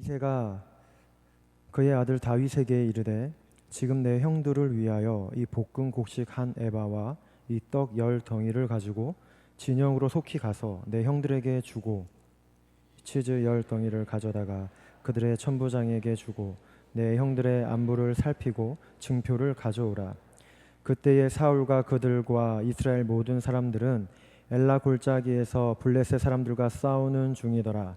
이새가 그의 아들 다윗에게 이르되 지금 내 형들을 위하여 이 볶은 곡식 한 에바와 이 떡 10덩이를 가지고 진영으로 속히 가서 내 형들에게 주고 치즈 10덩이를 가져다가 그들의 천부장에게 주고 내 형들의 안부를 살피고 증표를 가져오라. 그때에 사울과 그들과 이스라엘 모든 사람들은 엘라 골짜기에서 블레셋 사람들과 싸우는 중이더라.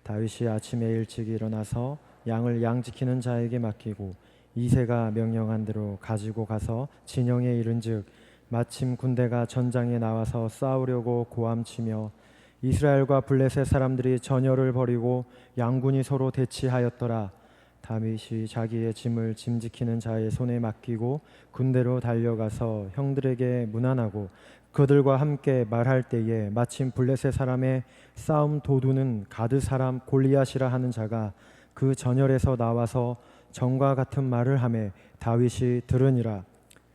다윗이 아침에 일찍 일어나서 양을 양지키는 자에게 맡기고 이새가 명령한 대로 가지고 가서 진영에 이른즉 마침 군대가 전장에 나와서 싸우려고 고함치며 이스라엘과 블레셋 사람들이 전열을 벌이고 양군이 서로 대치하였더라. 다윗이 자기의 짐을 짐지키는 자의 손에 맡기고 군대로 달려가서 형들에게 문안하고 그들과 함께 말할 때에 마침 블레셋 사람의 싸움 도두는 가드 사람 골리앗이라 하는 자가 그 전열에서 나와서 전과 같은 말을 하매 다윗이 들으니라.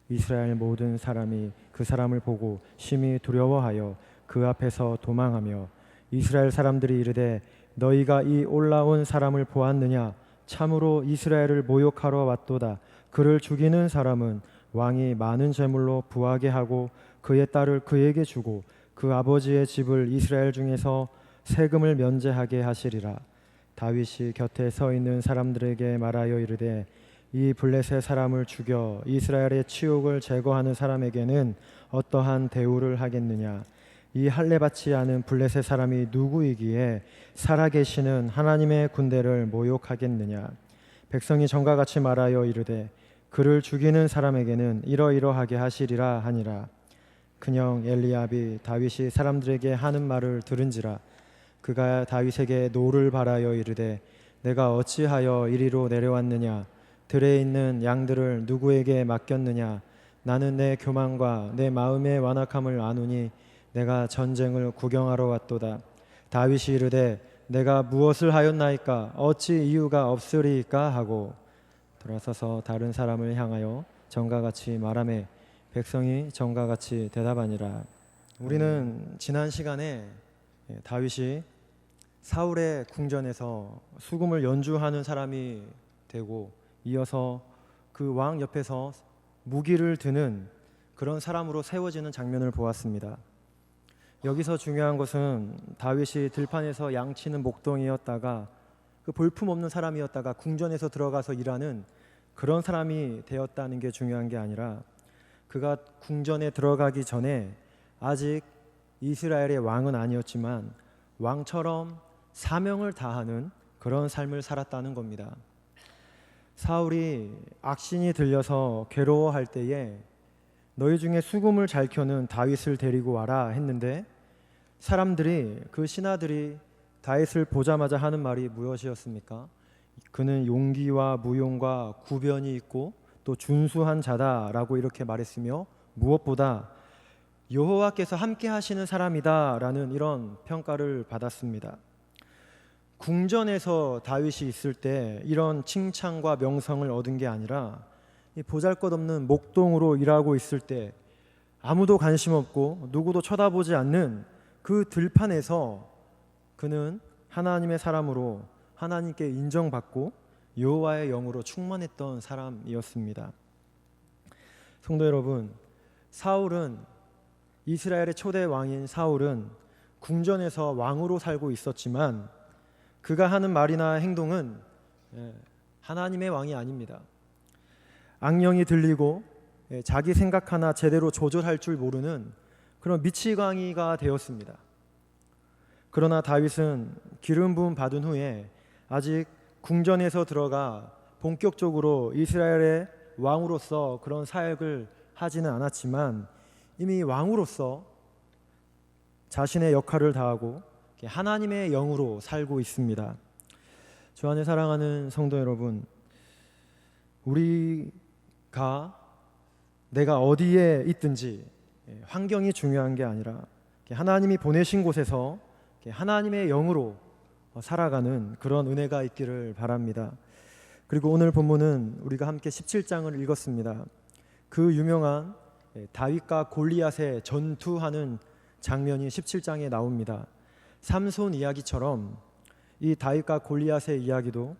이스라엘 모든 사람이 그 사람을 보고 심히 두려워하여 그 앞에서 도망하며 이스라엘 사람들이 이르되 너희가 이 올라온 사람을 보았느냐? 참으로 이스라엘을 모욕하러 왔도다. 그를 죽이는 사람은 왕이 많은 재물로 부하게 하고 그의 딸을 그에게 주고 그 아버지의 집을 이스라엘 중에서 세금을 면제하게 하시리라. 다윗이 곁에 서 있는 사람들에게 말하여 이르되 이 블레셋 사람을 죽여 이스라엘의 치욕을 제거하는 사람에게는 어떠한 대우를 하겠느냐? 이 할례받지 않은 블레셋 사람이 누구이기에 살아계시는 하나님의 군대를 모욕하겠느냐? 백성이 전과 같이 말하여 이르되 그를 죽이는 사람에게는 이러이러하게 하시리라 하니라. 그녕 엘리압이 다윗이 사람들에게 하는 말을 들은지라. 그가 다윗에게 노를 바라여 이르되 내가 어찌하여 이리로 내려왔느냐? 들에 있는 양들을 누구에게 맡겼느냐? 나는 내 교만과 내 마음의 완악함을 아노니 내가 전쟁을 구경하러 왔도다. 다윗이 이르되 내가 무엇을 하였나이까? 어찌 이유가 없으리이까? 하고 돌아서서 다른 사람을 향하여 전과 같이 말하매 백성이 전과 같이 대답하니라. 우리는 지난 시간에 다윗이 사울의 궁전에서 수금을 연주하는 사람이 되고 이어서 그 왕 옆에서 무기를 드는 그런 사람으로 세워지는 장면을 보았습니다. 여기서 중요한 것은 다윗이 들판에서 양치는 목동이었다가 그 볼품없는 사람이었다가 궁전에서 들어가서 일하는 그런 사람이 되었다는 게 중요한 게 아니라 그가 궁전에 들어가기 전에 아직 이스라엘의 왕은 아니었지만 왕처럼 사명을 다하는 그런 삶을 살았다는 겁니다. 사울이 악신이 들려서 괴로워할 때에 너희 중에 수금을 잘 켜는 다윗을 데리고 와라 했는데 사람들이 그 신하들이 다윗을 보자마자 하는 말이 무엇이었습니까? 그는 용기와 무용과 구변이 있고 또 준수한 자다라고 이렇게 말했으며 무엇보다 여호와께서 함께 하시는 사람이다라는 이런 평가를 받았습니다. 궁전에서 다윗이 있을 때 이런 칭찬과 명성을 얻은 게 아니라 보잘것없는 목동으로 일하고 있을 때 아무도 관심 없고 누구도 쳐다보지 않는 그 들판에서 그는 하나님의 사람으로 하나님께 인정받고 여호와의 영으로 충만했던 사람이었습니다. 성도 여러분, 이스라엘의 초대 왕인 사울은 궁전에서 왕으로 살고 있었지만 그가 하는 말이나 행동은 하나님의 왕이 아닙니다. 악령이 들리고 자기 생각 하나 제대로 조절할 줄 모르는 그런 미치광이가 되었습니다. 그러나 다윗은 기름 부음 받은 후에 아직 궁전에서 들어가 본격적으로 이스라엘의 왕으로서 그런 사역을 하지는 않았지만 이미 왕으로서 자신의 역할을 다하고 하나님의 영으로 살고 있습니다. 주 안에 사랑하는 성도 여러분, 내가 어디에 있든지 환경이 중요한 게 아니라 하나님이 보내신 곳에서 하나님의 영으로 살아가는 그런 은혜가 있기를 바랍니다. 그리고 오늘 본문은 우리가 함께 17장을 읽었습니다. 그 유명한 다윗과 골리앗의 전투하는 장면이 17장에 나옵니다. 삼손 이야기처럼 이 다윗과 골리앗의 이야기도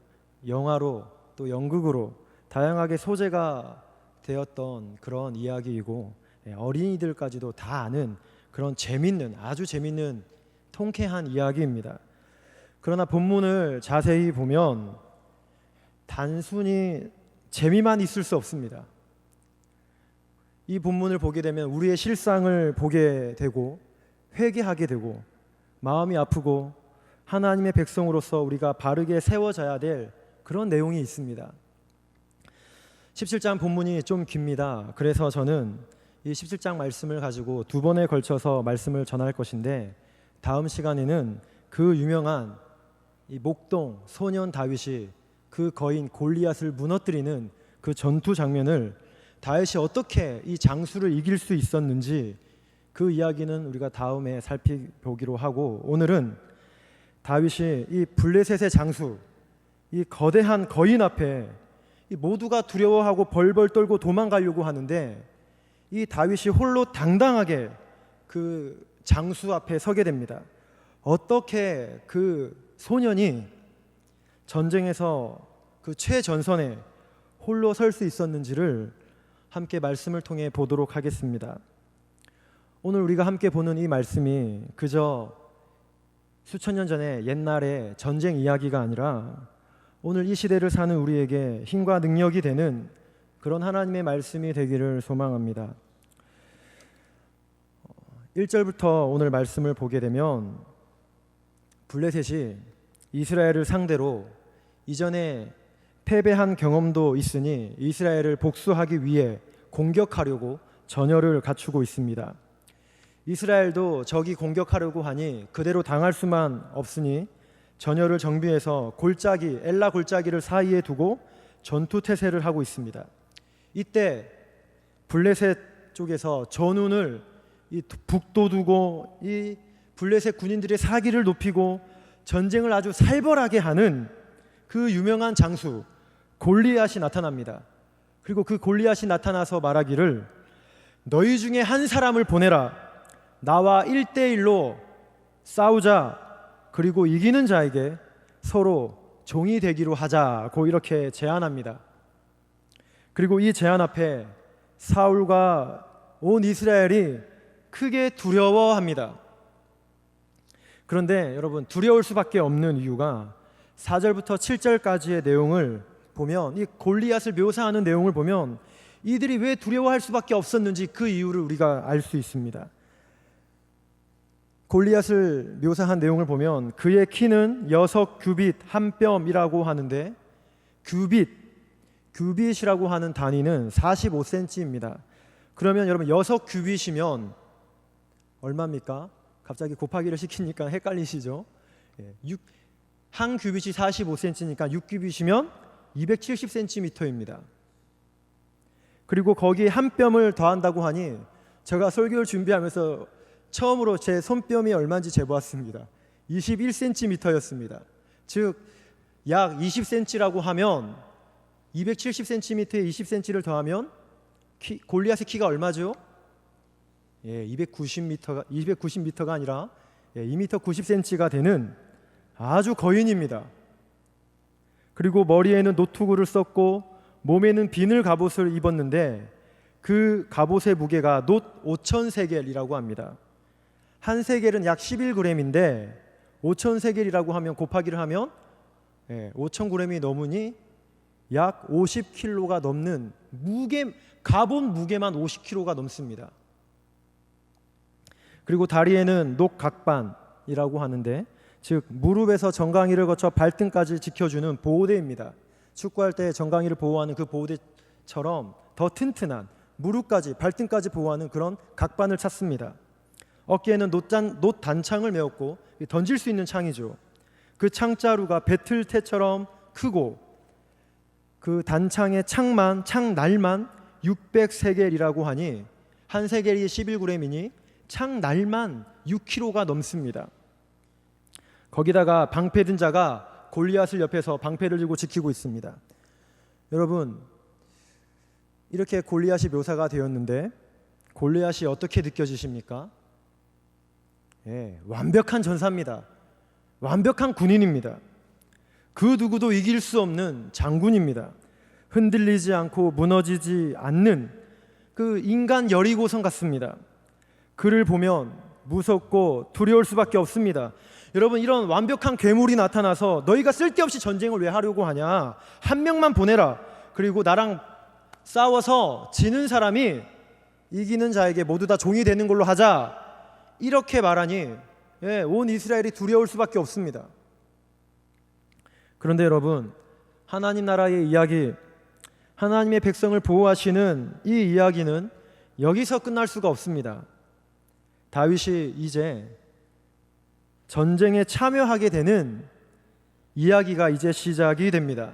영화로 또 연극으로 다양하게 소재가 되었던 그런 이야기이고, 어린이들까지도 다 아는 그런 재밌는, 아주 재밌는 통쾌한 이야기입니다. 그러나 본문을 자세히 보면 단순히 재미만 있을 수 없습니다. 이 본문을 보게 되면 우리의 실상을 보게 되고 회개하게 되고 마음이 아프고 하나님의 백성으로서 우리가 바르게 세워져야 될 그런 내용이 있습니다. 17장 본문이 좀 깁니다. 그래서 저는 이 17장 말씀을 가지고 두 번에 걸쳐서 말씀을 전할 것인데, 다음 시간에는 그 유명한 이 목동 소년 다윗이 그 거인 골리앗을 무너뜨리는 그 전투 장면을, 다윗이 어떻게 이 장수를 이길 수 있었는지 그 이야기는 우리가 다음에 살펴보기로 하고, 오늘은 다윗이 이 블레셋의 장수, 이 거대한 거인 앞에 이 모두가 두려워하고 벌벌 떨고 도망가려고 하는데, 이 다윗이 홀로 당당하게 그 장수 앞에 서게 됩니다. 어떻게 그 소년이 전쟁에서 그 최전선에 홀로 설 수 있었는지를 함께 말씀을 통해 보도록 하겠습니다. 오늘 우리가 함께 보는 이 말씀이 그저 수천 년 전에 옛날의 전쟁 이야기가 아니라 오늘 이 시대를 사는 우리에게 힘과 능력이 되는 그런 하나님의 말씀이 되기를 소망합니다. 1절부터 오늘 말씀을 보게 되면, 블레셋이 이스라엘을 상대로 이전에 패배한 경험도 있으니 이스라엘을 복수하기 위해 공격하려고 전열을 갖추고 있습니다. 이스라엘도 적이 공격하려고 하니 그대로 당할 수만 없으니 전열을 정비해서 골짜기, 엘라 골짜기를 사이에 두고 전투 태세를 하고 있습니다. 이때 블레셋 쪽에서 전운을 북돋우고 이 블레셋 군인들의 사기를 높이고 전쟁을 아주 살벌하게 하는 그 유명한 장수 골리앗이 나타납니다. 그리고 그 골리앗이 나타나서 말하기를, 너희 중에 한 사람을 보내라. 나와 1대1로 싸우자. 그리고 이기는 자에게 서로 종이 되기로 하자고 이렇게 제안합니다. 그리고 이 제안 앞에 사울과 온 이스라엘이 크게 두려워합니다. 그런데 여러분, 두려울 수밖에 없는 이유가 4절부터 7절까지의 내용을 보면, 이 골리앗을 묘사하는 내용을 보면 이들이 왜 두려워할 수밖에 없었는지 그 이유를 우리가 알 수 있습니다. 골리앗을 묘사한 내용을 보면 그의 키는 6규빗 한 뼘이라고 하는데, 규빗이라고 하는 단위는 45cm입니다. 그러면 여러분 6규빗이면 얼마입니까? 갑자기 곱하기를 시키니까 헷갈리시죠? 한 규빗이 45cm니까 6규빗이면 270cm입니다. 그리고 거기에 한 뼘을 더한다고 하니, 제가 설교를 준비하면서 처음으로 제 손뼉이 얼마인지 재보았습니다. 21cm였습니다. 즉 약 20cm라고 하면 270cm에 20cm를 더하면 골리앗의 키가 얼마죠? 290m가 아니라 2m 90cm가 되는 아주 거인입니다. 그리고 머리에는 노투구를 썼고 몸에는 비늘 갑옷을 입었는데, 그 갑옷의 무게가 놋 5,000세겔이라고 합니다. 한 세겔은 약 11g인데 5,000세겔이라고 하면 곱하기를 하면 5,000g이 넘으니 약 50kg가 넘는 갑옷 무게만 50kg가 넘습니다. 그리고 다리에는 녹각반이라고 하는데, 즉 무릎에서 정강이를 거쳐 발등까지 지켜주는 보호대입니다. 축구할 때 정강이를 보호하는 그 보호대처럼 더 튼튼한 무릎까지 발등까지 보호하는 그런 각반을 찾습니다. 어깨에는 놋 단창을 메었고, 던질 수 있는 창이죠. 그 창자루가 배틀태처럼 크고 그 단창의 창날만 600세겔이라고 하니 한 세겔이 11g이니 창날만 6kg가 넘습니다. 거기다가 방패 든 자가 골리앗을 옆에서 방패를 들고 지키고 있습니다. 여러분, 이렇게 골리앗이 묘사가 되었는데 골리앗이 어떻게 느껴지십니까? 완벽한 전사입니다. 완벽한 군인입니다. 그 누구도 이길 수 없는 장군입니다. 흔들리지 않고 무너지지 않는 그 인간 여리고성 같습니다. 그를 보면 무섭고 두려울 수밖에 없습니다. 여러분, 이런 완벽한 괴물이 나타나서 너희가 쓸데없이 전쟁을 왜 하려고 하냐, 한 명만 보내라, 그리고 나랑 싸워서 지는 사람이 이기는 자에게 모두 다 종이 되는 걸로 하자, 이렇게 말하니 온 이스라엘이 두려울 수밖에 없습니다. 그런데 여러분, 하나님 나라의 이야기, 하나님의 백성을 보호하시는 이 이야기는 여기서 끝날 수가 없습니다. 다윗이 이제 전쟁에 참여하게 되는 이야기가 이제 시작이 됩니다.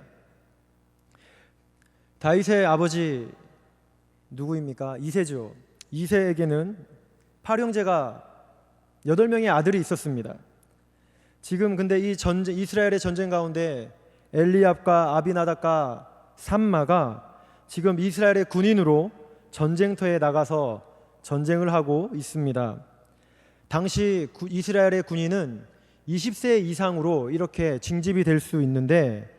다윗의 아버지 누구입니까? 이새죠. 이새에게는 8형제가 8명의 아들이 있었습니다. 지금 근데 이 이스라엘의 전쟁 가운데 엘리압과 아비나답과 삼마가 지금 이스라엘의 군인으로 전쟁터에 나가서 전쟁을 하고 있습니다. 당시 이스라엘의 군인은 20세 이상으로 이렇게 징집이 될 수 있는데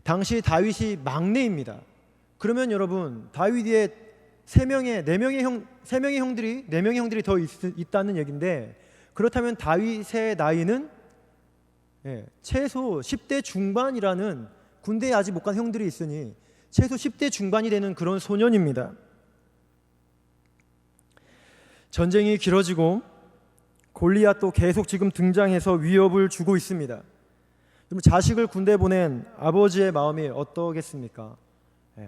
당시 다윗이 막내입니다. 그러면 여러분, 다윗 뒤에 4명의 형들이 더 있다는 얘기인데, 그렇다면 다윗의 나이는 최소 10대 중반이라는, 군대에 아직 못 간 형들이 있으니 최소 10대 중반이 되는 그런 소년입니다. 전쟁이 길어지고 골리앗도 계속 지금 등장해서 위협을 주고 있습니다. 그럼 자식을 군대 보낸 아버지의 마음이 어떠겠습니까?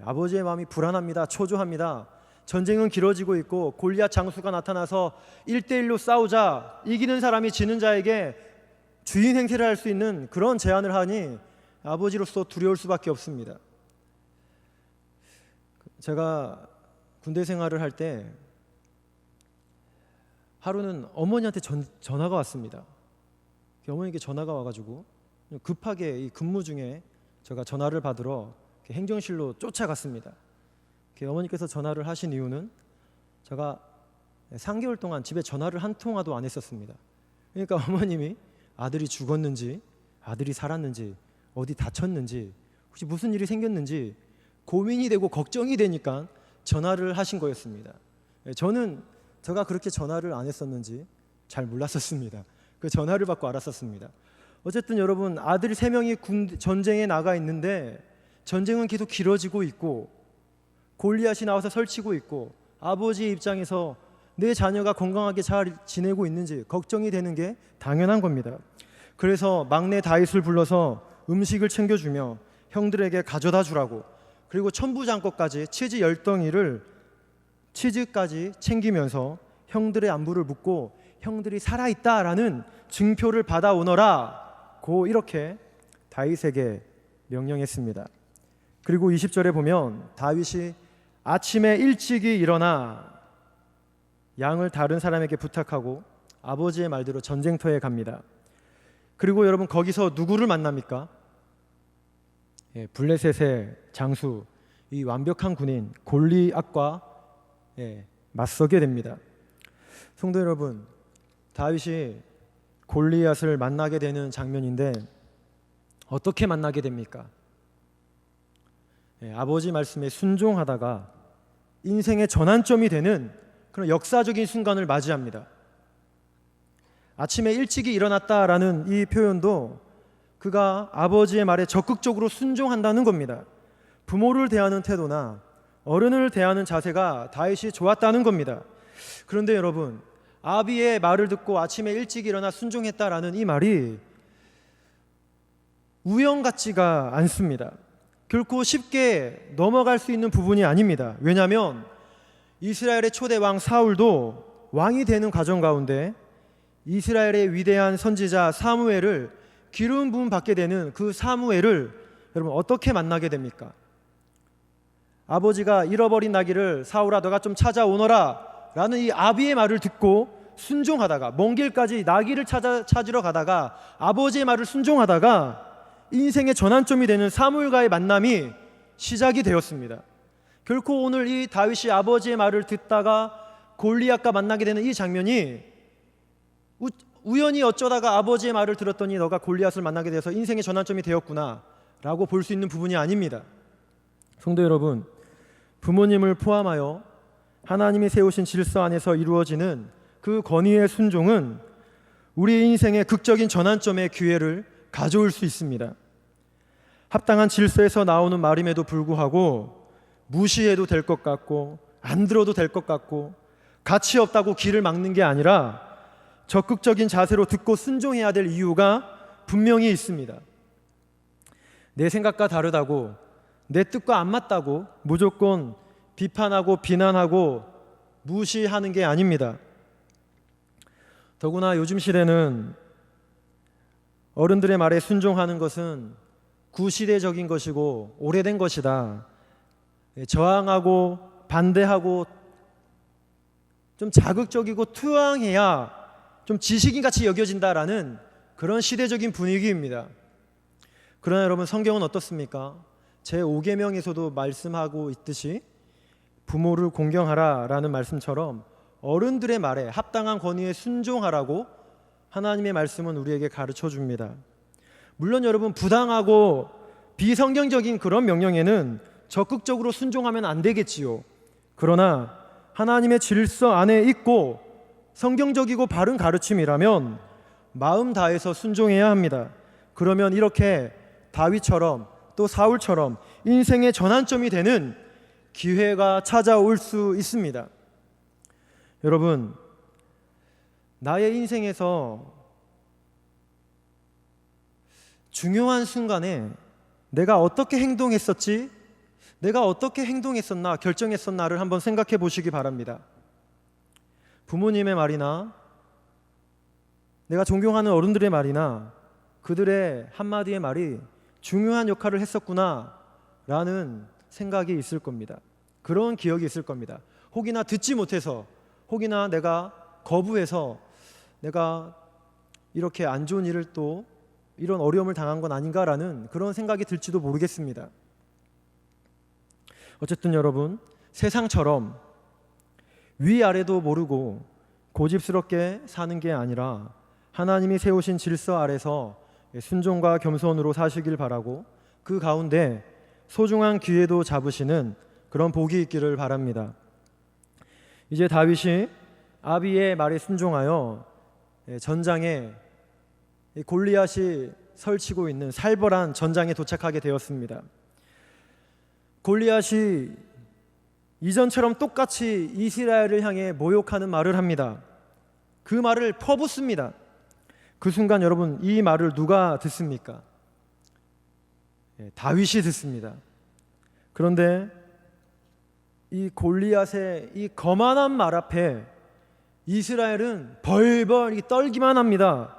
아버지의 마음이 불안합니다. 초조합니다. 전쟁은 길어지고 있고 골리앗 장수가 나타나서 1대1로 싸우자, 이기는 사람이 지는 자에게 주인 행세를 할 수 있는 그런 제안을 하니 아버지로서 두려울 수밖에 없습니다. 제가 군대 생활을 할 때 하루는 어머니한테 전화가 왔습니다. 어머니께 전화가 와가지고 급하게 이 근무 중에 제가 전화를 받으러 행정실로 쫓아갔습니다. 어머니께서 전화를 하신 이유는 제가 3개월 동안 집에 전화를 한 통화도 안 했었습니다. 그러니까 어머님이 아들이 죽었는지, 아들이 살았는지, 어디 다쳤는지, 혹시 무슨 일이 생겼는지 고민이 되고 걱정이 되니까 전화를 하신 거였습니다. 저는 제가 그렇게 전화를 안 했었는지 잘 몰랐었습니다. 그 전화를 받고 알았었습니다. 어쨌든 여러분, 아들 3명이 전쟁에 나가 있는데 전쟁은 계속 길어지고 있고 골리앗이 나와서 설치고 있고 아버지의 입장에서 내 자녀가 건강하게 잘 지내고 있는지 걱정이 되는 게 당연한 겁니다. 그래서 막내 다윗을 불러서 음식을 챙겨주며 형들에게 가져다 주라고, 그리고 천부장것까지 치즈 10덩이를 치즈까지 챙기면서 형들의 안부를 묻고 형들이 살아있다라는 증표를 받아오너라 고 이렇게 다윗에게 명령했습니다. 그리고 20절에 보면 다윗이 아침에 일찍이 일어나 양을 다른 사람에게 부탁하고 아버지의 말대로 전쟁터에 갑니다. 그리고 여러분, 거기서 누구를 만납니까? 블레셋의 장수, 이 완벽한 군인 골리앗과 맞서게 됩니다. 성도 여러분, 다윗이 골리앗을 만나게 되는 장면인데 어떻게 만나게 됩니까? 아버지 말씀에 순종하다가 인생의 전환점이 되는 그런 역사적인 순간을 맞이합니다. 아침에 일찍이 일어났다라는 이 표현도 그가 아버지의 말에 적극적으로 순종한다는 겁니다. 부모를 대하는 태도나 어른을 대하는 자세가 다윗이 좋았다는 겁니다. 그런데 여러분, 아비의 말을 듣고 아침에 일찍 일어나 순종했다라는 이 말이 우연 같지가 않습니다. 결코 쉽게 넘어갈 수 있는 부분이 아닙니다. 왜냐하면 이스라엘의 초대 왕 사울도 왕이 되는 과정 가운데 이스라엘의 위대한 선지자 사무엘을 기름 부음 받게 되는 그 사무엘을 여러분 어떻게 만나게 됩니까? 아버지가 잃어버린 나귀를 사울아 너가 좀 찾아오너라 라는 이 아비의 말을 듣고 순종하다가 먼 길까지 나귀를 찾으러 가다가 아버지의 말을 순종하다가 인생의 전환점이 되는 사무엘과의 만남이 시작이 되었습니다. 결코 오늘 이 다윗이 아버지의 말을 듣다가 골리앗과 만나게 되는 이 장면이 우연히 어쩌다가 아버지의 말을 들었더니 너가 골리앗을 만나게 돼서 인생의 전환점이 되었구나 라고 볼 수 있는 부분이 아닙니다. 성도 여러분, 부모님을 포함하여 하나님이 세우신 질서 안에서 이루어지는 그 권위의 순종은 우리 인생의 극적인 전환점의 기회를 가져올 수 있습니다. 합당한 질서에서 나오는 말임에도 불구하고 무시해도 될 것 같고 안 들어도 될 것 같고 가치 없다고 귀를 막는 게 아니라 적극적인 자세로 듣고 순종해야 될 이유가 분명히 있습니다. 내 생각과 다르다고, 내 뜻과 안 맞다고 무조건 비판하고 비난하고 무시하는 게 아닙니다. 더구나 요즘 시대는 어른들의 말에 순종하는 것은 구시대적인 것이고 오래된 것이다. 저항하고 반대하고 좀 자극적이고 투항해야 좀 지식인같이 여겨진다라는 그런 시대적인 분위기입니다. 그러나 여러분, 성경은 어떻습니까? 제5계명에서도 말씀하고 있듯이 부모를 공경하라 라는 말씀처럼 어른들의 말에 합당한 권위에 순종하라고 하나님의 말씀은 우리에게 가르쳐 줍니다. 물론 여러분, 부당하고 비성경적인 그런 명령에는 적극적으로 순종하면 안 되겠지요. 그러나 하나님의 질서 안에 있고 성경적이고 바른 가르침이라면 마음 다해서 순종해야 합니다. 그러면 이렇게 다윗처럼 또 사울처럼 인생의 전환점이 되는 기회가 찾아올 수 있습니다. 여러분, 나의 인생에서 중요한 순간에 내가 어떻게 행동했었지? 내가 어떻게 행동했었나, 결정했었나를 한번 생각해 보시기 바랍니다. 부모님의 말이나 내가 존경하는 어른들의 말이나 그들의 한마디의 말이 중요한 역할을 했었구나 라는 생각이 있을 겁니다. 그런 기억이 있을 겁니다. 혹이나 듣지 못해서, 혹이나 내가 거부해서 내가 이렇게 안 좋은 일을 또 이런 어려움을 당한 건 아닌가라는 그런 생각이 들지도 모르겠습니다. 어쨌든 여러분, 세상처럼 위아래도 모르고 고집스럽게 사는 게 아니라 하나님이 세우신 질서 아래서 순종과 겸손으로 사시길 바라고, 그 가운데 소중한 기회도 잡으시는 그런 복이 있기를 바랍니다. 이제 다윗이 아비의 말에 순종하여 전장에 골리앗이 설치고 있는 살벌한 전장에 도착하게 되었습니다. 골리앗이 이전처럼 똑같이 이스라엘을 향해 모욕하는 말을 합니다. 그 말을 퍼붓습니다. 그 순간 여러분, 이 말을 누가 듣습니까? 다윗이 듣습니다. 그런데 이 골리앗의 이 거만한 말 앞에 이스라엘은 벌벌 떨기만 합니다.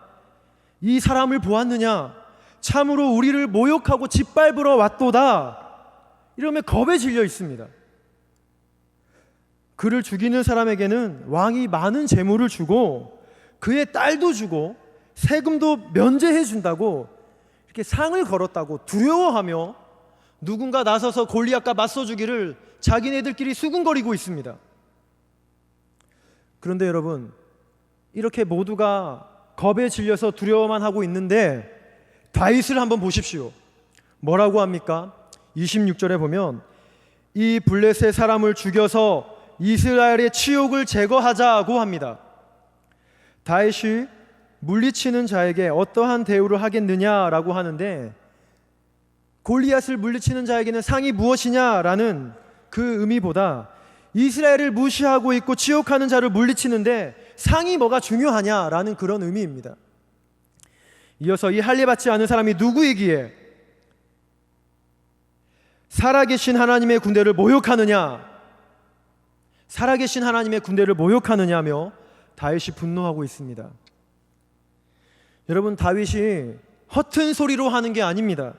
이 사람을 보았느냐? 참으로 우리를 모욕하고 짓밟으러 왔도다. 이러면 겁에 질려 있습니다. 그를 죽이는 사람에게는 왕이 많은 재물을 주고 그의 딸도 주고 세금도 면제해 준다고 이렇게 상을 걸었다고 두려워하며 누군가 나서서 골리앗과 맞서주기를 자기네들끼리 수군거리고 있습니다. 그런데 여러분, 이렇게 모두가 겁에 질려서 두려워만 하고 있는데 다윗을 한번 보십시오. 뭐라고 합니까? 26절에 보면 이 블레셋 사람을 죽여서 이스라엘의 치욕을 제거하자고 합니다. 다윗이 물리치는 자에게 어떠한 대우를 하겠느냐라고 하는데, 골리앗을 물리치는 자에게는 상이 무엇이냐라는 그 의미보다 이스라엘을 무시하고 있고 치욕하는 자를 물리치는데 상이 뭐가 중요하냐라는 그런 의미입니다. 이어서 이 할례받지 않은 사람이 누구이기에 살아계신 하나님의 군대를 모욕하느냐, 살아계신 하나님의 군대를 모욕하느냐며 다윗이 분노하고 있습니다. 여러분, 다윗이 허튼 소리로 하는 게 아닙니다.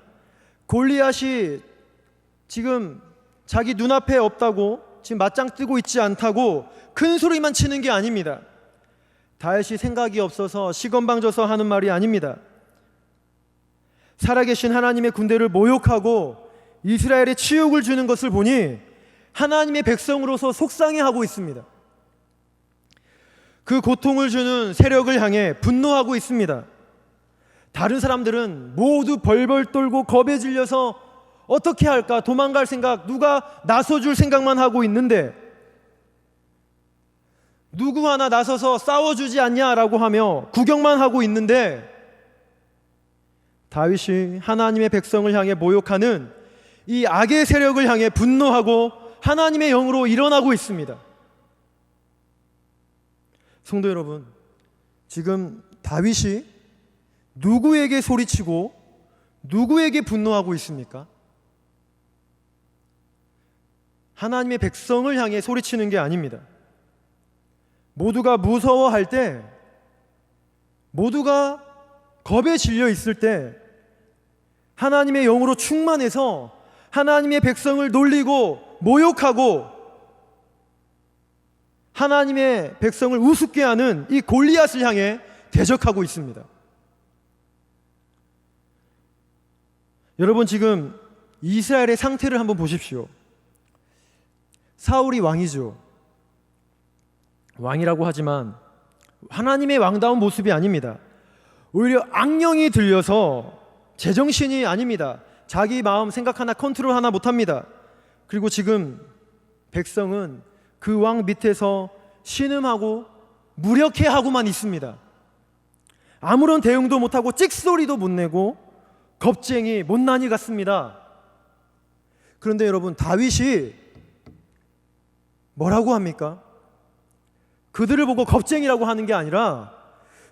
골리앗이 지금 자기 눈앞에 없다고, 지금 맞짱 뜨고 있지 않다고 큰 소리만 치는 게 아닙니다. 다윗이 생각이 없어서 시건방져서 하는 말이 아닙니다. 살아계신 하나님의 군대를 모욕하고 이스라엘에 치욕을 주는 것을 보니 하나님의 백성으로서 속상해하고 있습니다. 그 고통을 주는 세력을 향해 분노하고 있습니다. 다른 사람들은 모두 벌벌 떨고 겁에 질려서 어떻게 할까 도망갈 생각, 누가 나서줄 생각만 하고 있는데, 누구 하나 나서서 싸워주지 않냐라고 하며 구경만 하고 있는데, 다윗이 하나님의 백성을 향해 모욕하는 이 악의 세력을 향해 분노하고 하나님의 영으로 일어나고 있습니다. 성도 여러분, 지금 다윗이 누구에게 소리치고 누구에게 분노하고 있습니까? 하나님의 백성을 향해 소리치는 게 아닙니다. 모두가 무서워할 때, 모두가 겁에 질려 있을 때 하나님의 영으로 충만해서 하나님의 백성을 놀리고 모욕하고 하나님의 백성을 우습게 하는 이 골리앗을 향해 대적하고 있습니다. 여러분, 지금 이스라엘의 상태를 한번 보십시오. 사울이 왕이죠. 왕이라고 하지만 하나님의 왕다운 모습이 아닙니다. 오히려 악령이 들려서 제정신이 아닙니다. 자기 마음 생각 하나 컨트롤 하나 못합니다. 그리고 지금 백성은 그 왕 밑에서 신음하고 무력해하고만 있습니다. 아무런 대응도 못하고 찍소리도 못 내고 겁쟁이 못난이 같습니다. 그런데 여러분, 다윗이 뭐라고 합니까? 그들을 보고 겁쟁이라고 하는 게 아니라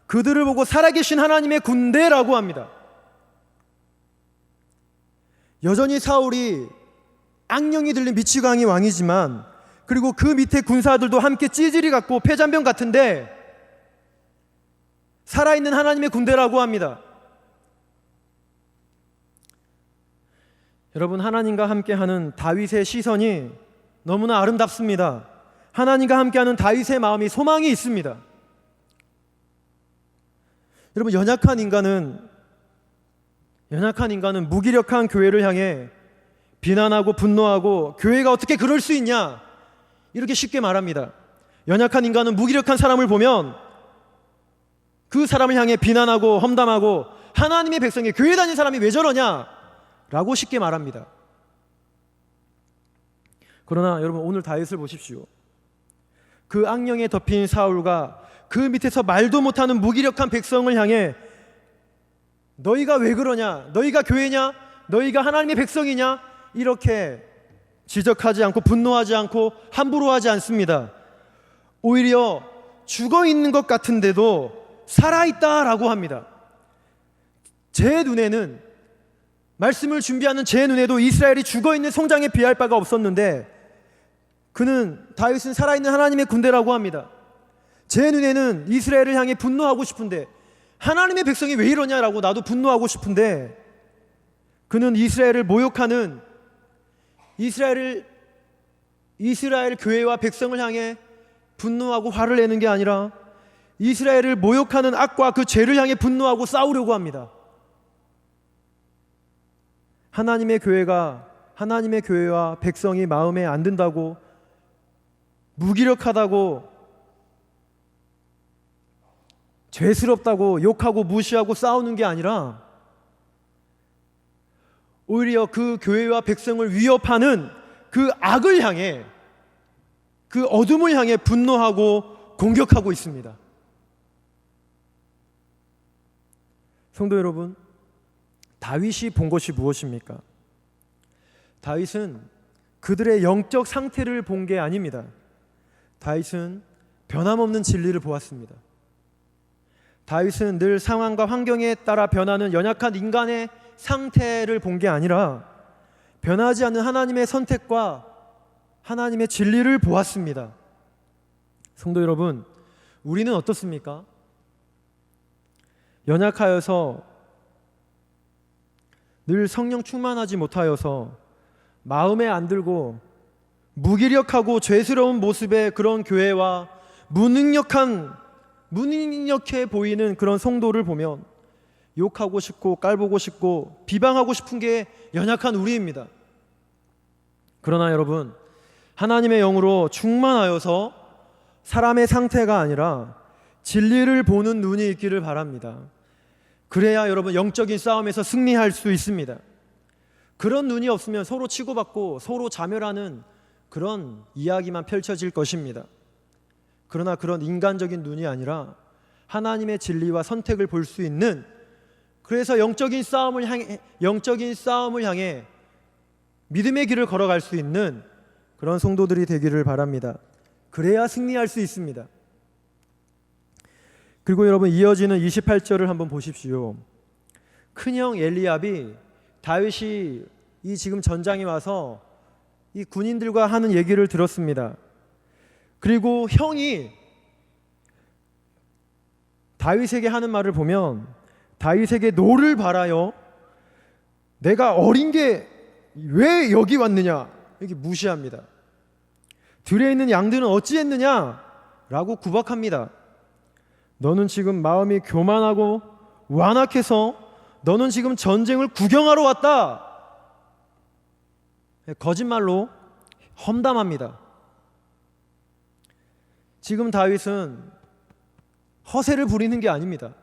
그들을 보고 살아계신 하나님의 군대라고 합니다. 여전히 사울이 악령이 들린 미치광이 왕이지만, 그리고 그 밑에 군사들도 함께 찌질이 같고 폐잔병 같은데 살아있는 하나님의 군대라고 합니다. 여러분, 하나님과 함께하는 다윗의 시선이 너무나 아름답습니다. 하나님과 함께하는 다윗의 마음이 소망이 있습니다. 여러분, 연약한 인간은 무기력한 교회를 향해 비난하고 분노하고 교회가 어떻게 그럴 수 있냐 이렇게 쉽게 말합니다. 연약한 인간은 무기력한 사람을 보면 그 사람을 향해 비난하고 험담하고 하나님의 백성이 교회 다니는 사람이 왜 저러냐 라고 쉽게 말합니다. 그러나 여러분, 오늘 다윗을 보십시오. 그 악령에 덮인 사울과 그 밑에서 말도 못하는 무기력한 백성을 향해 너희가 왜 그러냐, 너희가 교회냐, 너희가 하나님의 백성이냐 이렇게 지적하지 않고 분노하지 않고 함부로 하지 않습니다. 오히려 죽어 있는 것 같은데도 살아있다라고 합니다. 제 눈에는, 말씀을 준비하는 제 눈에도 이스라엘이 죽어 있는 송장에 비할 바가 없었는데, 다윗은 살아있는 하나님의 군대라고 합니다. 제 눈에는 이스라엘을 향해 분노하고 싶은데, 하나님의 백성이 왜 이러냐라고 나도 분노하고 싶은데, 그는 이스라엘을 모욕하는 이스라엘 교회와 백성을 향해 분노하고 화를 내는 게 아니라 이스라엘을 모욕하는 악과 그 죄를 향해 분노하고 싸우려고 합니다. 하나님의 교회와 백성이 마음에 안 든다고, 무기력하다고, 죄스럽다고 욕하고 무시하고 싸우는 게 아니라 오히려 그 교회와 백성을 위협하는 그 악을 향해, 그 어둠을 향해 분노하고 공격하고 있습니다. 성도 여러분, 다윗이 본 것이 무엇입니까? 다윗은 그들의 영적 상태를 본 게 아닙니다. 다윗은 변함없는 진리를 보았습니다. 다윗은 늘 상황과 환경에 따라 변하는 연약한 인간의 상태를 본 게 아니라 변하지 않는 하나님의 선택과 하나님의 진리를 보았습니다. 성도 여러분, 우리는 어떻습니까? 연약하여서, 늘 성령 충만하지 못하여서 마음에 안 들고 무기력하고 죄스러운 모습의 그런 교회와 무능력해 보이는 그런 성도를 보면 욕하고 싶고 깔보고 싶고 비방하고 싶은 게 연약한 우리입니다. 그러나 여러분, 하나님의 영으로 충만하여서 사람의 상태가 아니라 진리를 보는 눈이 있기를 바랍니다. 그래야 여러분 영적인 싸움에서 승리할 수 있습니다. 그런 눈이 없으면 서로 치고받고 서로 자멸하는 그런 이야기만 펼쳐질 것입니다. 그러나 그런 인간적인 눈이 아니라 하나님의 진리와 선택을 볼 수 있는, 그래서 영적인 싸움을 향해 믿음의 길을 걸어갈 수 있는 그런 성도들이 되기를 바랍니다. 그래야 승리할 수 있습니다. 그리고 여러분, 이어지는 28절을 한번 보십시오. 큰형 엘리압이 다윗이 이 지금 전장에 와서 이 군인들과 하는 얘기를 들었습니다. 그리고 형이 다윗에게 하는 말을 보면, 다윗에게 노를 바라여 내가 어린 게 왜 여기 왔느냐 이렇게 무시합니다. 들에 있는 양들은 어찌했느냐 라고 구박합니다. 너는 지금 마음이 교만하고 완악해서 너는 지금 전쟁을 구경하러 왔다. 거짓말로 험담합니다. 지금 다윗은 허세를 부리는 게 아닙니다.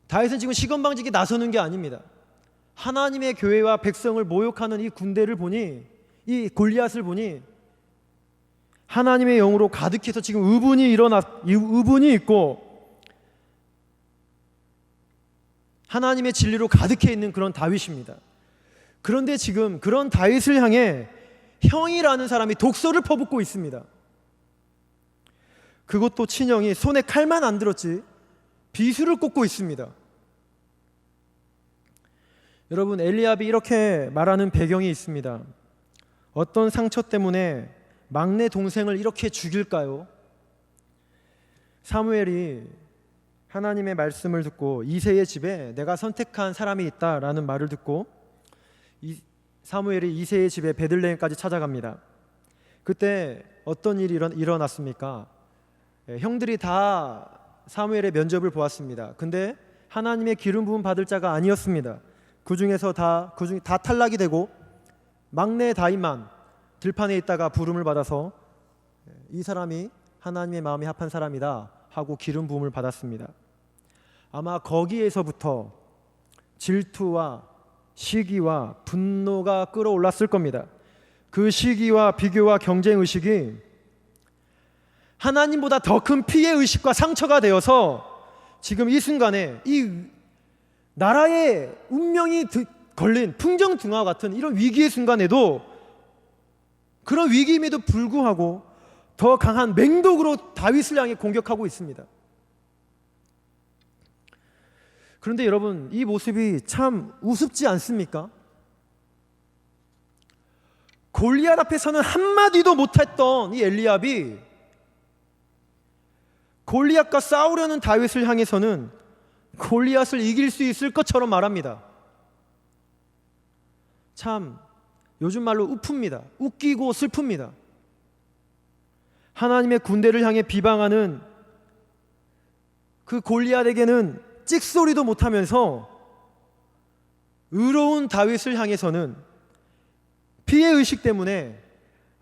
다윗은 지금 시건방지게 나서는 게 아닙니다. 하나님의 교회와 백성을 모욕하는 이 군대를 보니, 이 골리앗을 보니 하나님의 영으로 가득해서 지금 의분이 있고 하나님의 진리로 가득해 있는 그런 다윗입니다. 그런데 지금 그런 다윗을 향해 형이라는 사람이 독서를 퍼붓고 있습니다. 그것도 친형이 손에 칼만 안 들었지 비수를 꽂고 있습니다. 여러분, 엘리압이 이렇게 말하는 배경이 있습니다. 어떤 상처 때문에 막내 동생을 이렇게 죽일까요? 사무엘이 하나님의 말씀을 듣고 이새의 집에 내가 선택한 사람이 있다라는 말을 듣고 사무엘이 이새의 집에 베들레헴까지 찾아갑니다. 그때 어떤 일이 일어났습니까? 형들이 다 사무엘의 면접을 보았습니다. 근데 하나님의 기름 부음 받을 자가 아니었습니다. 그 중에 다 탈락이 되고 막내 다윗만 들판에 있다가 부름을 받아서 이 사람이 하나님의 마음에 합한 사람이다 하고 기름 부음을 받았습니다. 아마 거기에서부터 질투와 시기와 분노가 끌어올랐을 겁니다. 그 시기와 비교와 경쟁의식이 하나님보다 더 큰 피해의식과 상처가 되어서 지금 이 순간에 이 나라의 운명이 걸린 풍정등화 같은 이런 위기의 순간에도, 그런 위기임에도 불구하고 더 강한 맹독으로 다윗을 향해 공격하고 있습니다. 그런데 여러분, 이 모습이 참 우습지 않습니까? 골리앗 앞에서는 한마디도 못했던 이 엘리압이 골리앗과 싸우려는 다윗을 향해서는 골리앗을 이길 수 있을 것처럼 말합니다. 참 요즘 말로 우프입니다. 웃기고 슬픕니다. 하나님의 군대를 향해 비방하는 그 골리앗에게는 찍소리도 못하면서 의로운 다윗을 향해서는 피해의식 때문에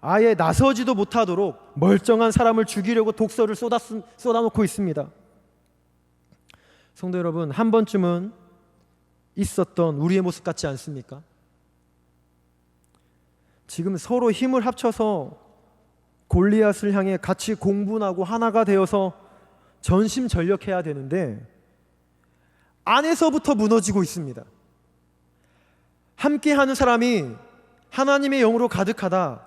아예 나서지도 못하도록 멀쩡한 사람을 죽이려고 독서를 쏟아놓고 있습니다. 성도 여러분, 한 번쯤은 있었던 우리의 모습 같지 않습니까? 지금 서로 힘을 합쳐서 골리앗을 향해 같이 공분하고 하나가 되어서 전심전력해야 되는데 안에서부터 무너지고 있습니다. 함께하는 사람이 하나님의 영으로 가득하다,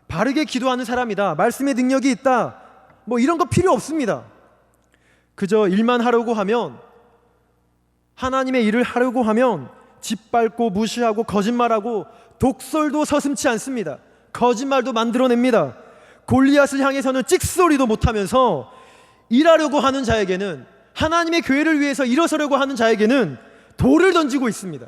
바르게 기도하는 사람이다, 말씀의 능력이 있다, 뭐 이런 거 필요 없습니다. 그저 일만 하려고 하면, 하나님의 일을 하려고 하면 짓밟고 무시하고 거짓말하고 독설도 서슴지 않습니다. 거짓말도 만들어냅니다. 골리앗을 향해서는 찍소리도 못하면서 일하려고 하는 자에게는, 하나님의 교회를 위해서 일어서려고 하는 자에게는 돌을 던지고 있습니다.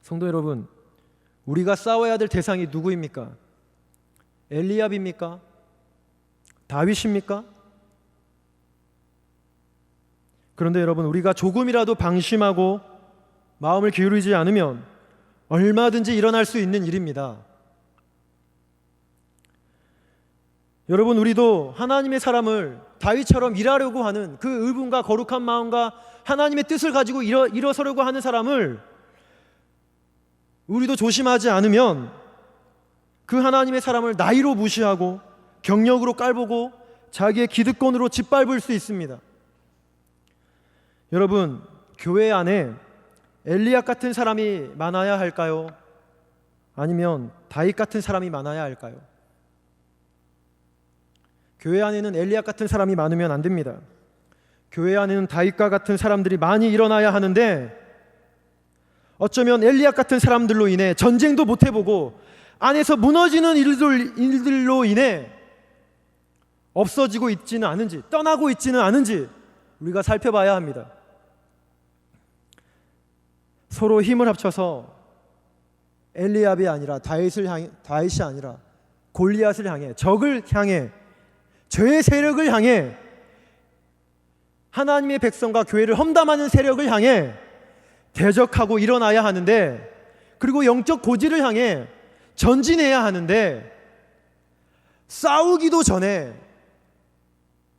성도 여러분, 우리가 싸워야 될 대상이 누구입니까? 엘리압입니까? 다윗입니까? 그런데 여러분, 우리가 조금이라도 방심하고 마음을 기울이지 않으면 얼마든지 일어날 수 있는 일입니다. 여러분, 우리도 하나님의 사람을 다윗처럼 일하려고 하는 그 의분과 거룩한 마음과 하나님의 뜻을 가지고 일어서려고 하는 사람을 우리도 조심하지 않으면 그 하나님의 사람을 나이로 무시하고 경력으로 깔보고 자기의 기득권으로 짓밟을 수 있습니다. 여러분, 교회 안에 엘리압 같은 사람이 많아야 할까요? 아니면 다윗 같은 사람이 많아야 할까요? 교회 안에는 엘리압 같은 사람이 많으면 안 됩니다. 교회 안에는 다윗과 같은 사람들이 많이 일어나야 하는데, 어쩌면 엘리압 같은 사람들로 인해 전쟁도 못 해보고 안에서 무너지는 일들로 인해 없어지고 있지는 않은지, 떠나고 있지는 않은지 우리가 살펴봐야 합니다. 서로 힘을 합쳐서 엘리압이 아니라 다윗이 아니라 골리앗을 향해, 적을 향해, 죄의 세력을 향해, 하나님의 백성과 교회를 험담하는 세력을 향해 대적하고 일어나야 하는데, 그리고 영적 고지를 향해 전진해야 하는데, 싸우기도 전에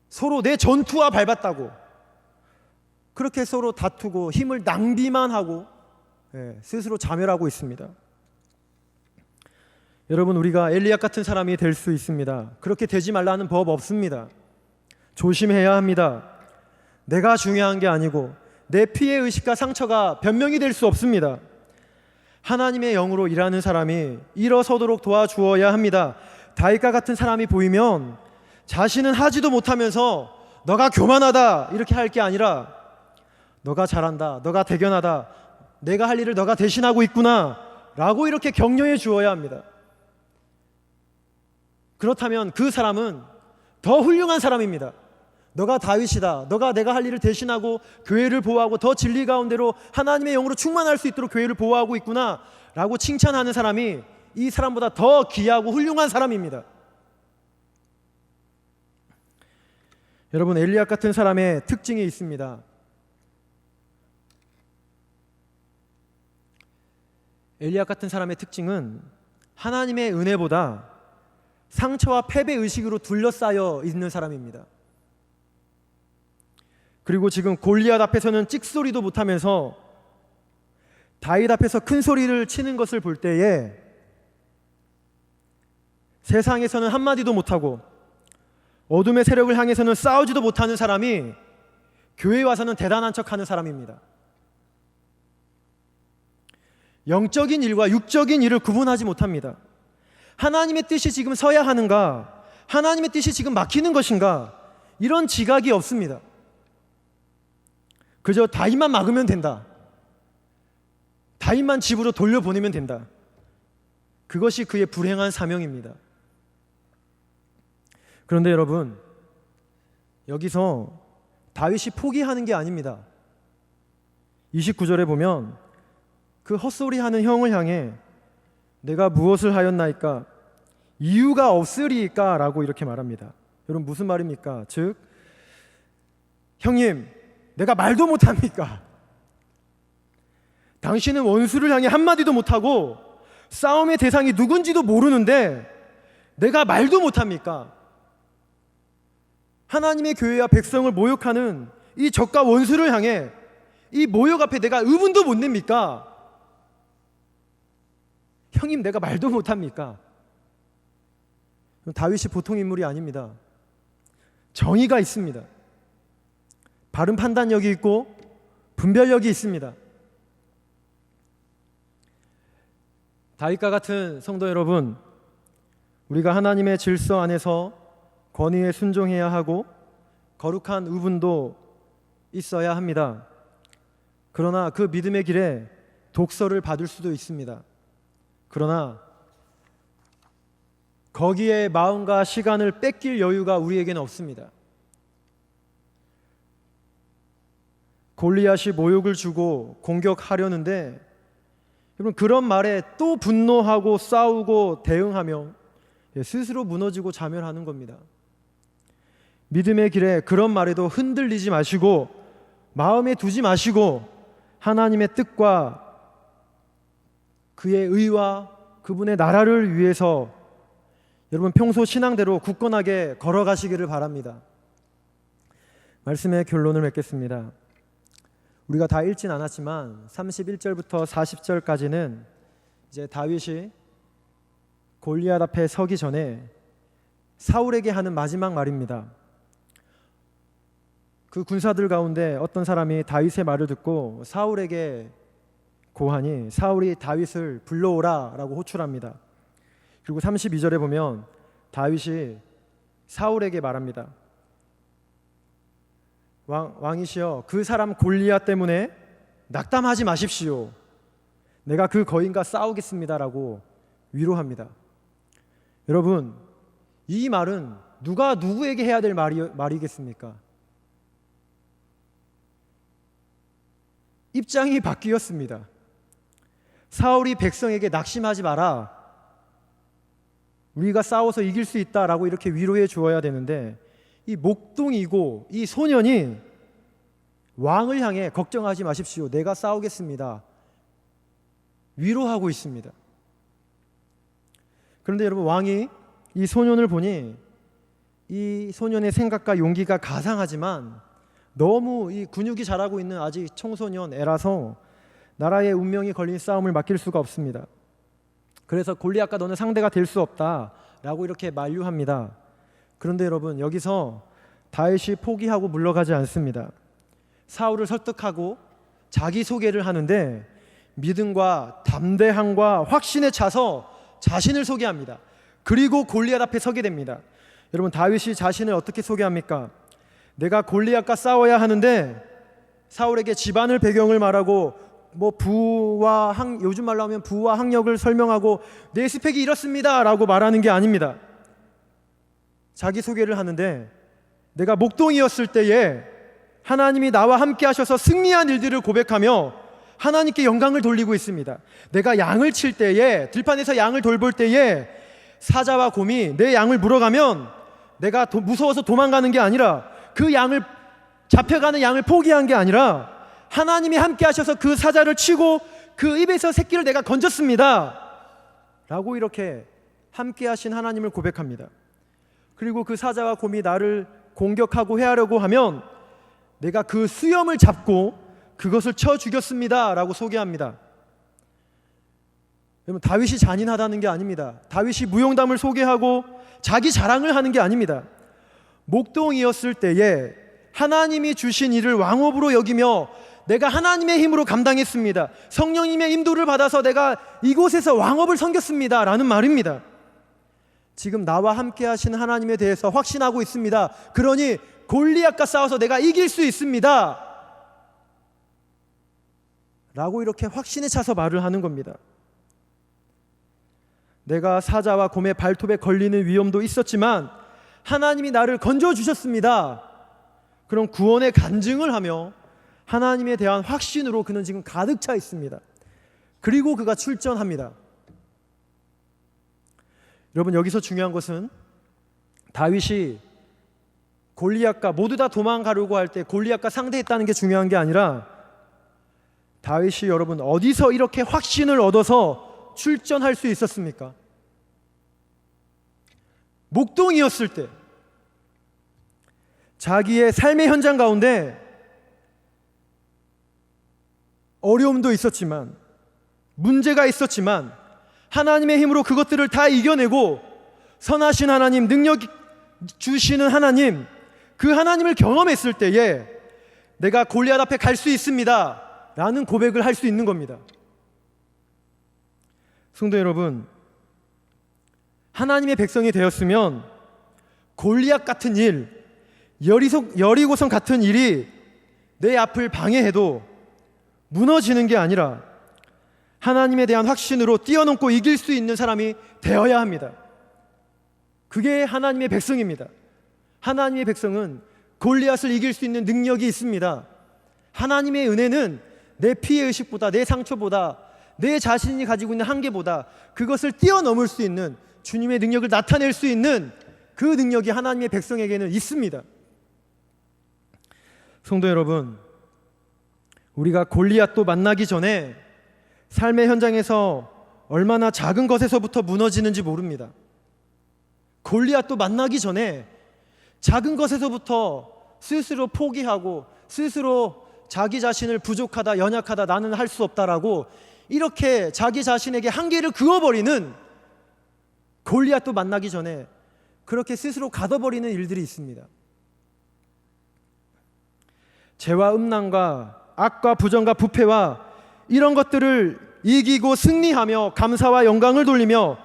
서로 내 전투와 밟았다고 그렇게 서로 다투고 힘을 낭비만 하고 스스로 자멸하고 있습니다. 여러분, 우리가 엘리압 같은 사람이 될 수 있습니다. 그렇게 되지 말라는 법 없습니다. 조심해야 합니다. 내가 중요한 게 아니고 내 피해 의식과 상처가 변명이 될 수 없습니다. 하나님의 영으로 일하는 사람이 일어서도록 도와주어야 합니다. 다윗과 같은 사람이 보이면 자신은 하지도 못하면서 너가 교만하다 이렇게 할 게 아니라, 너가 잘한다, 너가 대견하다, 내가 할 일을 너가 대신하고 있구나 라고 이렇게 격려해 주어야 합니다. 그렇다면 그 사람은 더 훌륭한 사람입니다. 너가 다윗이다, 너가 내가 할 일을 대신하고 교회를 보호하고 더 진리 가운데로 하나님의 영으로 충만할 수 있도록 교회를 보호하고 있구나 라고 칭찬하는 사람이 이 사람보다 더 귀하고 훌륭한 사람입니다. 여러분, 엘리압 같은 사람의 특징이 있습니다. 엘리압 같은 사람의 특징은 하나님의 은혜보다 상처와 패배 의식으로 둘러싸여 있는 사람입니다. 그리고 지금 골리앗 앞에서는 찍소리도 못하면서 다윗 앞에서 큰 소리를 치는 것을 볼 때에 세상에서는 한마디도 못하고 어둠의 세력을 향해서는 싸우지도 못하는 사람이 교회에 와서는 대단한 척하는 사람입니다. 영적인 일과 육적인 일을 구분하지 못합니다. 하나님의 뜻이 지금 서야 하는가, 하나님의 뜻이 지금 막히는 것인가, 이런 지각이 없습니다. 그저 다윗만 막으면 된다, 다윗만 집으로 돌려보내면 된다. 그것이 그의 불행한 사명입니다. 그런데 여러분, 여기서 다윗이 포기하는 게 아닙니다. 29절에 보면 그 헛소리하는 형을 향해 내가 무엇을 하였나이까, 이유가 없으리까 라고 이렇게 말합니다. 여러분, 무슨 말입니까? 즉, 형님, 내가 말도 못합니까? 당신은 원수를 향해 한마디도 못하고 싸움의 대상이 누군지도 모르는데 내가 말도 못합니까? 하나님의 교회와 백성을 모욕하는 이 적과 원수를 향해 이 모욕 앞에 내가 의문도 못 냅니까? 형님, 내가 말도 못합니까? 다윗이 보통 인물이 아닙니다. 정의가 있습니다. 바른 판단력이 있고 분별력이 있습니다. 다윗과 같은 성도 여러분, 우리가 하나님의 질서 안에서 권위에 순종해야 하고 거룩한 의분도 있어야 합니다. 그러나 그 믿음의 길에 독서를 받을 수도 있습니다. 그러나 거기에 마음과 시간을 뺏길 여유가 우리에게는 없습니다. 골리앗이 모욕을 주고 공격하려는데, 여러분, 그런 말에 또 분노하고 싸우고 대응하며 스스로 무너지고 자멸하는 겁니다. 믿음의 길에 그런 말에도 흔들리지 마시고 마음에 두지 마시고 하나님의 뜻과 그의 의와 그분의 나라를 위해서 여러분 평소 신앙대로 굳건하게 걸어가시기를 바랍니다. 말씀의 결론을 맺겠습니다. 우리가 다 읽진 않았지만 31절부터 40절까지는 이제 다윗이 골리앗 앞에 서기 전에 사울에게 하는 마지막 말입니다. 그 군사들 가운데 어떤 사람이 다윗의 말을 듣고 사울에게 고하니 사울이 다윗을 불러오라 라고 호출합니다. 그리고 32절에 보면 다윗이 사울에게 말합니다. 왕이시여, 그 사람 골리앗 때문에 낙담하지 마십시오. 내가 그 거인과 싸우겠습니다 라고 위로합니다. 여러분, 이 말은 누가 누구에게 해야 될 말이겠습니까? 입장이 바뀌었습니다. 사울이 백성에게 낙심하지 마라, 우리가 싸워서 이길 수 있다라고 이렇게 위로해 주어야 되는데, 이 목동이고 이 소년이 왕을 향해 걱정하지 마십시오, 내가 싸우겠습니다, 위로하고 있습니다. 그런데 여러분, 왕이 이 소년을 보니 이 소년의 생각과 용기가 가상하지만 너무 이 근육이 자라고 있는 아직 청소년 애라서 나라의 운명이 걸린 싸움을 맡길 수가 없습니다. 그래서 골리앗과 너는 상대가 될 수 없다라고 이렇게 만류합니다. 그런데 여러분, 여기서 다윗이 포기하고 물러가지 않습니다. 사울을 설득하고 자기소개를 하는데 믿음과 담대함과 확신에 차서 자신을 소개합니다. 그리고 골리앗 앞에 서게 됩니다. 여러분, 다윗이 자신을 어떻게 소개합니까? 내가 골리앗과 싸워야 하는데 사울에게 집안을 배경을 말하고 요즘 말로 하면 부와 학력을 설명하고 내 스펙이 이렇습니다 라고 말하는 게 아닙니다. 자기소개를 하는데 내가 목동이었을 때에 하나님이 나와 함께 하셔서 승리한 일들을 고백하며 하나님께 영광을 돌리고 있습니다. 내가 양을 칠 때에, 들판에서 양을 돌볼 때에 사자와 곰이 내 양을 물어가면 내가 무서워서 도망가는 게 아니라, 그 양을 잡혀가는 양을 포기한 게 아니라 하나님이 함께 하셔서 그 사자를 치고 그 입에서 새끼를 내가 건졌습니다 라고 이렇게 함께 하신 하나님을 고백합니다. 그리고 그 사자와 곰이 나를 공격하고 해하려고 하면 내가 그 수염을 잡고 그것을 쳐 죽였습니다 라고 소개합니다. 여러분, 다윗이 잔인하다는 게 아닙니다. 다윗이 무용담을 소개하고 자기 자랑을 하는 게 아닙니다. 목동이었을 때에 하나님이 주신 일을 왕업으로 여기며 내가 하나님의 힘으로 감당했습니다, 성령님의 인도를 받아서 내가 이곳에서 왕업을 섬겼습니다 라는 말입니다. 지금 나와 함께 하신 하나님에 대해서 확신하고 있습니다. 그러니 골리앗과 싸워서 내가 이길 수 있습니다 라고 이렇게 확신에 차서 말을 하는 겁니다. 내가 사자와 곰의 발톱에 걸리는 위험도 있었지만 하나님이 나를 건져주셨습니다. 그런 구원의 간증을 하며 하나님에 대한 확신으로 그는 지금 가득 차 있습니다. 그리고 그가 출전합니다. 여러분, 여기서 중요한 것은 다윗이 골리앗과 모두 다 도망가려고 할 때 골리앗과 상대했다는 게 중요한 게 아니라, 다윗이 여러분 어디서 이렇게 확신을 얻어서 출전할 수 있었습니까? 목동이었을 때 자기의 삶의 현장 가운데 어려움도 있었지만, 문제가 있었지만 하나님의 힘으로 그것들을 다 이겨내고 선하신 하나님, 능력 주시는 하나님, 그 하나님을 경험했을 때에 내가 골리앗 앞에 갈 수 있습니다 라는 고백을 할 수 있는 겁니다. 성도 여러분, 하나님의 백성이 되었으면 골리앗 같은 일, 여리고성 같은 일이 내 앞을 방해해도 무너지는 게 아니라 하나님에 대한 확신으로 뛰어넘고 이길 수 있는 사람이 되어야 합니다. 그게 하나님의 백성입니다. 하나님의 백성은 골리앗을 이길 수 있는 능력이 있습니다. 하나님의 은혜는 내 피해의식보다, 내 상처보다, 내 자신이 가지고 있는 한계보다 그것을 뛰어넘을 수 있는, 주님의 능력을 나타낼 수 있는 그 능력이 하나님의 백성에게는 있습니다. 성도 여러분, 우리가 골리앗도 만나기 전에 삶의 현장에서 얼마나 작은 것에서부터 무너지는지 모릅니다. 골리앗도 만나기 전에 작은 것에서부터 스스로 포기하고 스스로 자기 자신을 부족하다, 연약하다, 나는 할 수 없다라고 이렇게 자기 자신에게 한계를 그어버리는, 골리앗도 만나기 전에 그렇게 스스로 가둬버리는 일들이 있습니다. 죄와 음란과 악과 부정과 부패와 이런 것들을 이기고 승리하며 감사와 영광을 돌리며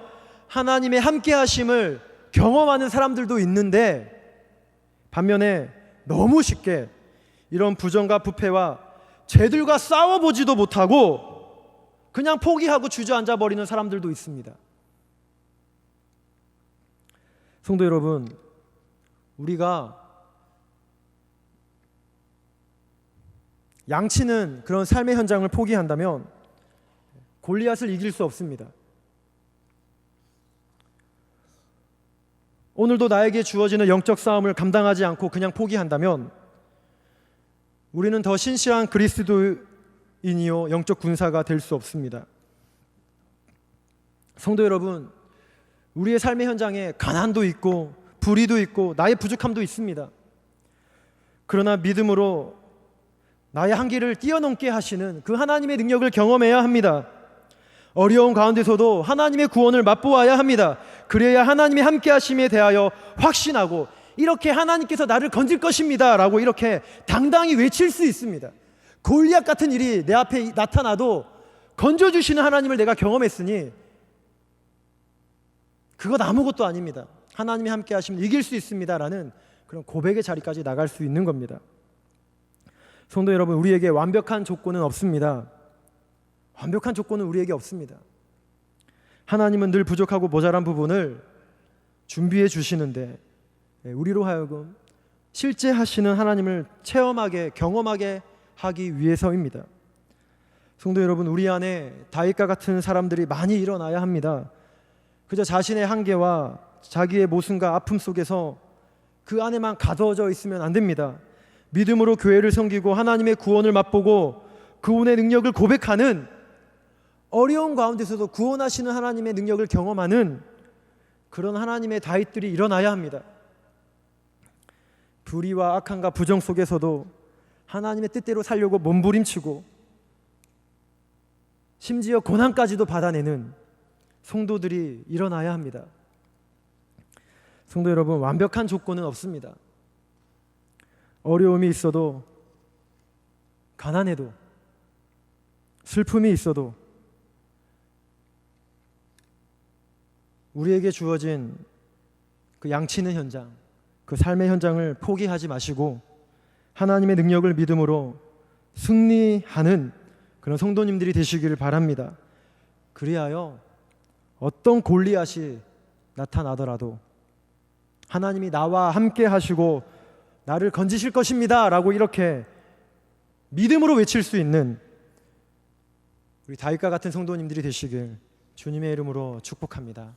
하나님의 함께하심을 경험하는 사람들도 있는데, 반면에 너무 쉽게 이런 부정과 부패와 죄들과 싸워보지도 못하고 그냥 포기하고 주저앉아 버리는 사람들도 있습니다. 성도 여러분, 우리가 양치는 그런 삶의 현장을 포기한다면 골리앗을 이길 수 없습니다. 오늘도 나에게 주어지는 영적 싸움을 감당하지 않고 그냥 포기한다면 우리는 더 신실한 그리스도인이요 영적 군사가 될 수 없습니다. 성도 여러분, 우리의 삶의 현장에 가난도 있고 불의도 있고 나의 부족함도 있습니다. 그러나 믿음으로 나의 한계를 뛰어넘게 하시는 그 하나님의 능력을 경험해야 합니다. 어려운 가운데서도 하나님의 구원을 맛보아야 합니다. 그래야 하나님의 함께 하심에 대하여 확신하고 이렇게 하나님께서 나를 건질 것입니다 라고 이렇게 당당히 외칠 수 있습니다. 골리앗 같은 일이 내 앞에 나타나도 건져주시는 하나님을 내가 경험했으니 그것 아무것도 아닙니다. 하나님이 함께 하시면 이길 수 있습니다 라는 그런 고백의 자리까지 나갈 수 있는 겁니다. 성도 여러분, 우리에게 완벽한 조건은 없습니다. 완벽한 조건은 우리에게 없습니다. 하나님은 늘 부족하고 모자란 부분을 준비해 주시는데 우리로 하여금 실제 하시는 하나님을 체험하게, 경험하게 하기 위해서입니다. 성도 여러분, 우리 안에 다윗과 같은 사람들이 많이 일어나야 합니다. 그저 자신의 한계와 자기의 모순과 아픔 속에서 그 안에만 가둬져 있으면 안 됩니다. 믿음으로 교회를 섬기고 하나님의 구원을 맛보고 구원의 능력을 고백하는, 어려운 가운데서도 구원하시는 하나님의 능력을 경험하는 그런 하나님의 다윗들이 일어나야 합니다. 불의와 악함과 부정 속에서도 하나님의 뜻대로 살려고 몸부림치고 심지어 고난까지도 받아내는 성도들이 일어나야 합니다. 성도 여러분, 완벽한 조건은 없습니다. 어려움이 있어도, 가난해도, 슬픔이 있어도 우리에게 주어진 그 양치는 현장, 그 삶의 현장을 포기하지 마시고 하나님의 능력을 믿음으로 승리하는 그런 성도님들이 되시기를 바랍니다. 그리하여 어떤 골리앗이 나타나더라도 하나님이 나와 함께 하시고 나를 건지실 것입니다 라고 이렇게 믿음으로 외칠 수 있는 우리 다윗과 같은 성도님들이 되시길 주님의 이름으로 축복합니다.